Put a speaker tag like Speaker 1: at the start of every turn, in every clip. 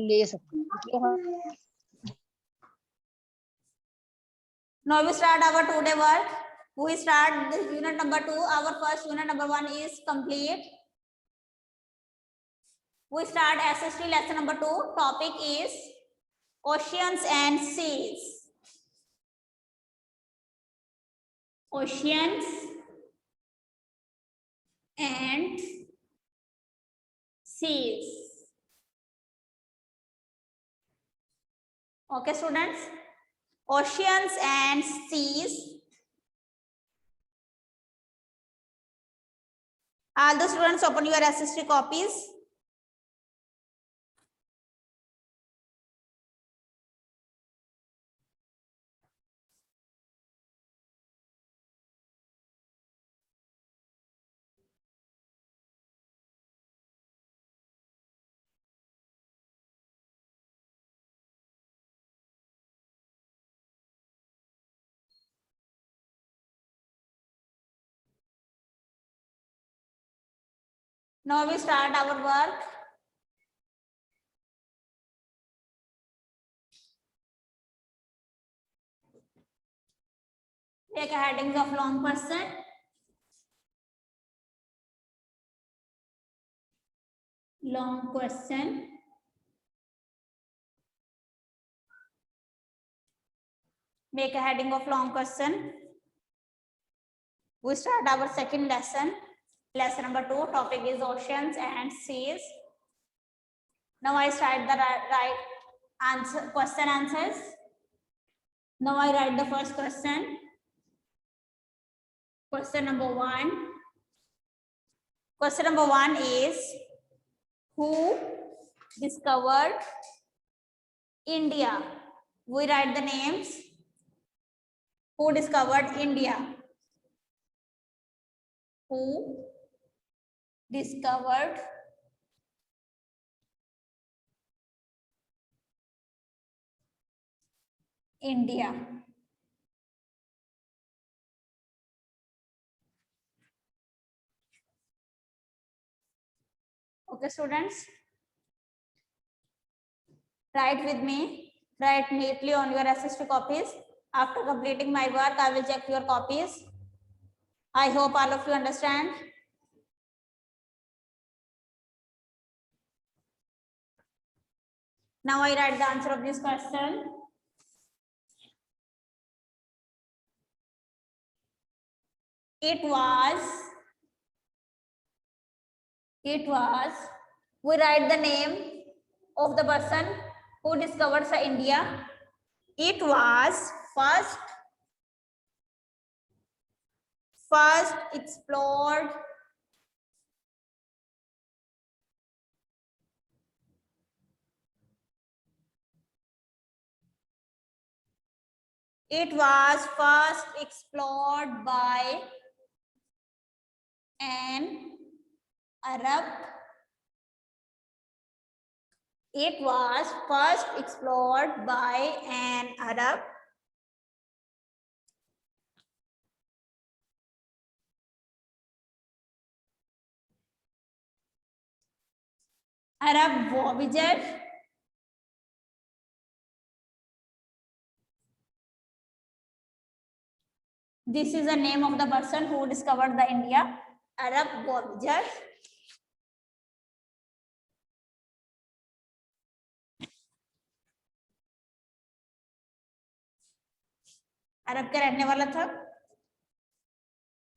Speaker 1: ले सकते हो।
Speaker 2: Now we start our today work. We start this unit number 2. Our first unit number 1 is complete. We start SST lesson number 2. Topic is oceans and seas. Oceans and seas. Okay, students. Oceans and seas. All the students open your SST copies. Now we start our work. Take a headings of long question. Long question. Make a heading of long question. We start our second lesson. Lesson number 2. Topic is oceans and seas. Now I start the right answer, question answers. Now I write the first question. Question number 1. Question number 1 is, who discovered India? We write the names. Who discovered India? Who discovered India? Okay, students, write with me. Write neatly on your SST copies. After completing my work, I will check your copies. I hope all of you understand. Now I write the answer of this question. It was, we write the name of the person who discovered India. It was first explored by an Arab. It was first explored by an Arab. Arab voyager. This is the name of the person who discovered the India. Arab voyager. अरब का रहने वाला था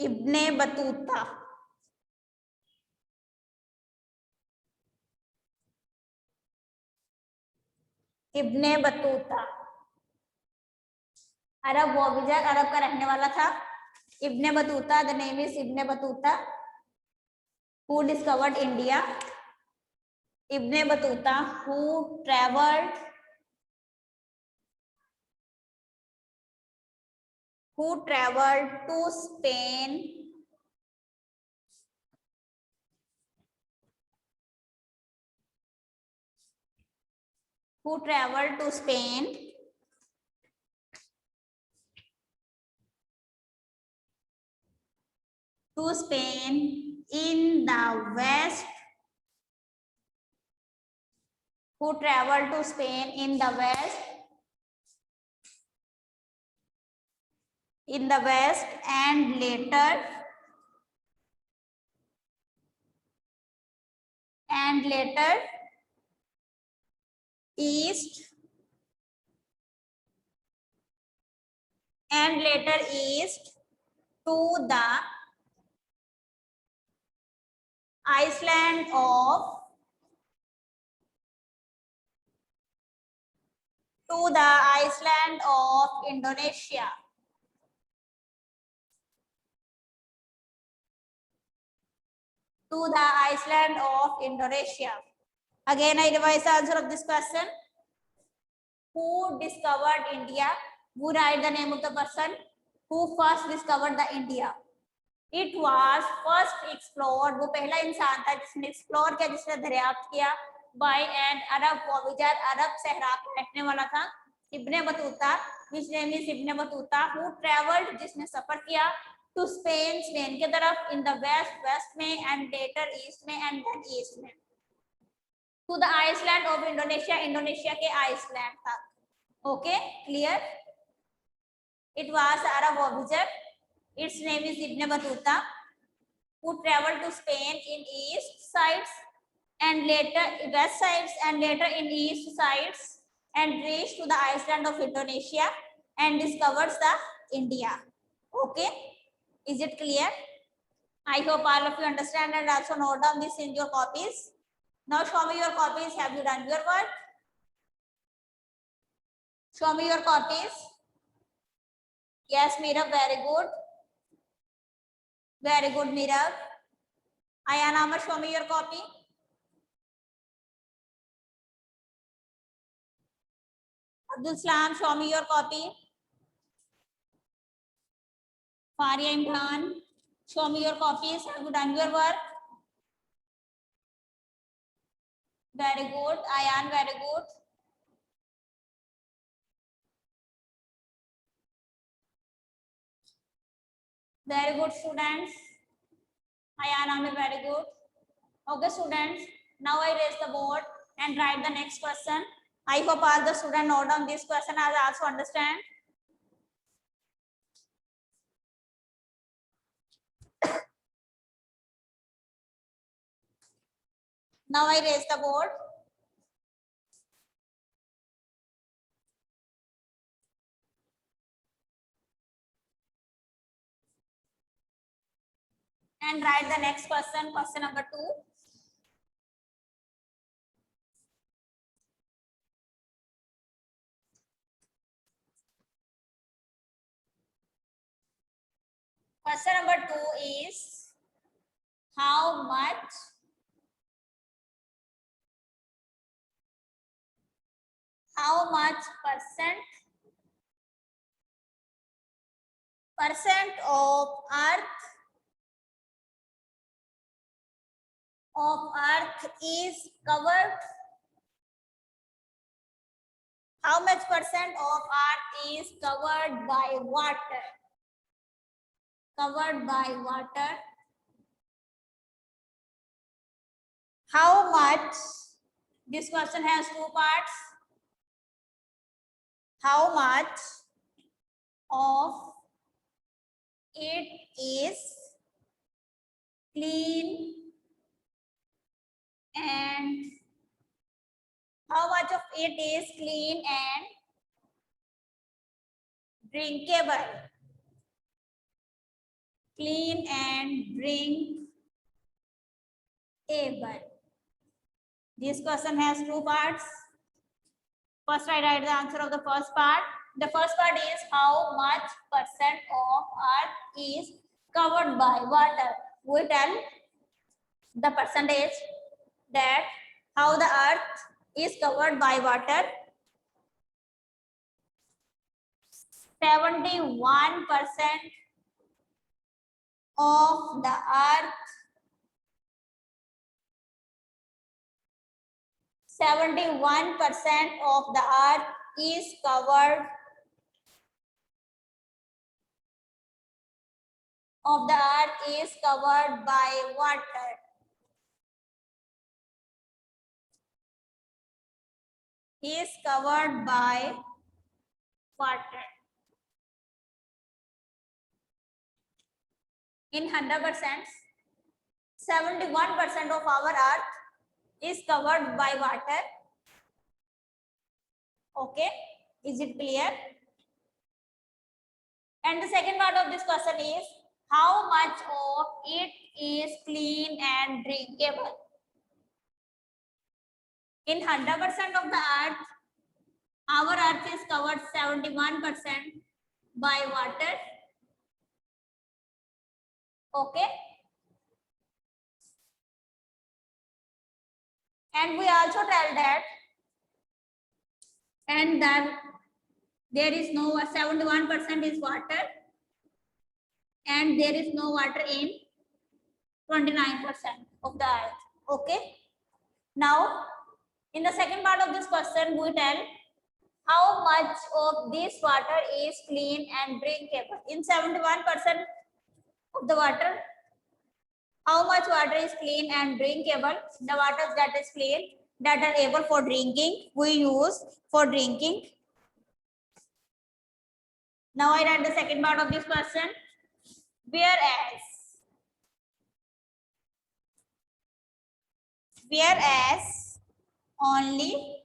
Speaker 2: Ibn Battuta. Ibn Battuta. अरब वॉबिजर, अरब का रहने वाला था. Ibn Battuta, the name is Ibn Battuta, who discovered India. Ibn Battuta who travelled to Spain. Who traveled to Spain in the west who traveled to Spain in the west, and later east to the island of Indonesia. To the island of Indonesia. Again, I revise the answer of this question. Who discovered India? Who write the name of the person who first discovered the India? It was first explored. वो पहला इंसान था जिसने explore किया, जिसने दरियाफ्त किया by an Arab voyager. अरब सहरा पे रहने वाला था Ibn Battuta, which name is Ibn Battuta, who traveled, जिसने सफर किया to Spain, स्पेन के तरफ, in the west में, and later east में, and then east में, to the island of Indonesia, Indonesia के आइसलैंड तक. Okay, clear? It was Arab voyager. Its name is Ibn Battuta, who traveled to Spain in east sides and later west sides and later in east sides and reached to the island of Indonesia and discovers the India. Okay, is it clear? I hope all of you understand and also note down this in your copies. Now show me your copies. Have you done your work? Show me your copies. Yes, Mira, very good. Very good, Mira. Ayana, show me your copy. Abdul Salam, show me your copy. Faria Imran, show me your copies. Have you done your work? Very good. Ayan, very good. Very good, students. Ayan, very good. Okay, students. Now I raise the board and write the next question. I hope all the students note down this question as I also understand. Now I raise the board. And write the next question, question number 2. Question number 2 is how much percent of earth is covered? How much percent of earth is covered by water? Covered by water. How much? This question has 2 parts. How much of it is clean and drinkable? Clean and drinkable. This question has 2 parts. First, I write the answer of the first part. The first part is how much percent of earth is covered by water. We tell the percentage that how the earth is covered by water. 71% of the earth 71% of the earth is covered by water. is covered by water. In 100%, 71% of our earth is covered by water. Okay, is it clear? And the second part of this question is, how much of it is clean and drinkable? In 100% of the earth, our earth is covered 71% by water. Okay. And we also tell that, and that there is no 71% is water, and there is no water in 29% of the earth. Okay. Now, in the second part of this question, we tell how much of this water is clean and drinkable. In 71% of the water, how much water is clean and drinkable? The water that is clean, that are able for drinking, we use for drinking. Now I write the second part of this question. Whereas only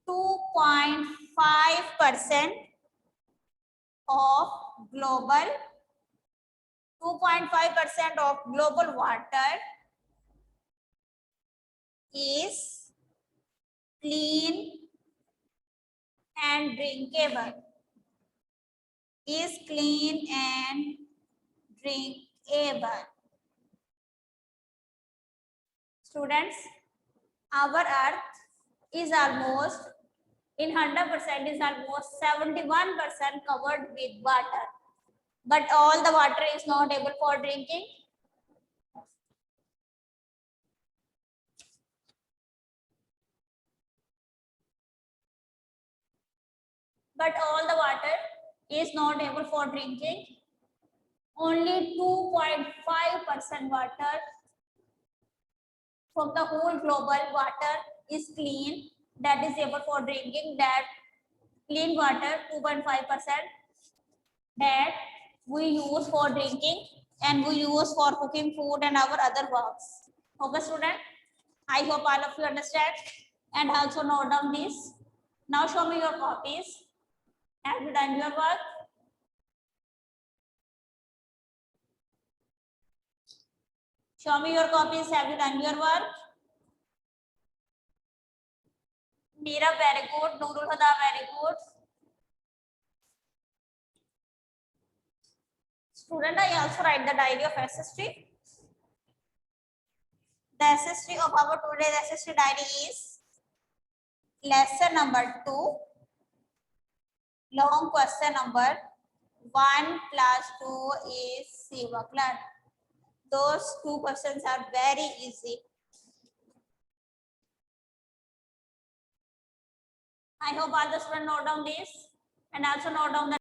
Speaker 2: 2.5% of global 2.5% of global water is clean and drinkable. Is clean and drinkable. Students, our earth is almost in 100% is almost 71% covered with water. But all the water is not able for drinking. But all the water is not able for drinking. Only 2.5% water from the whole global water is clean, that is able for drinking. That clean water 2.5% that we use for drinking and we use for cooking food and our other works. Okay, student, I hope all of you understand and also note down this. Now show me your copies. Have you done your work? Show me your copies. Have you done your work? Meera, very good. Nurul Huda, very good. Student, I also write the diary of SST. The SST of our today's SST diary is lesson number 2. Long question number 1 plus 2 is Sivaklan. Those two questions are very easy. I hope all the students note down this and also note down the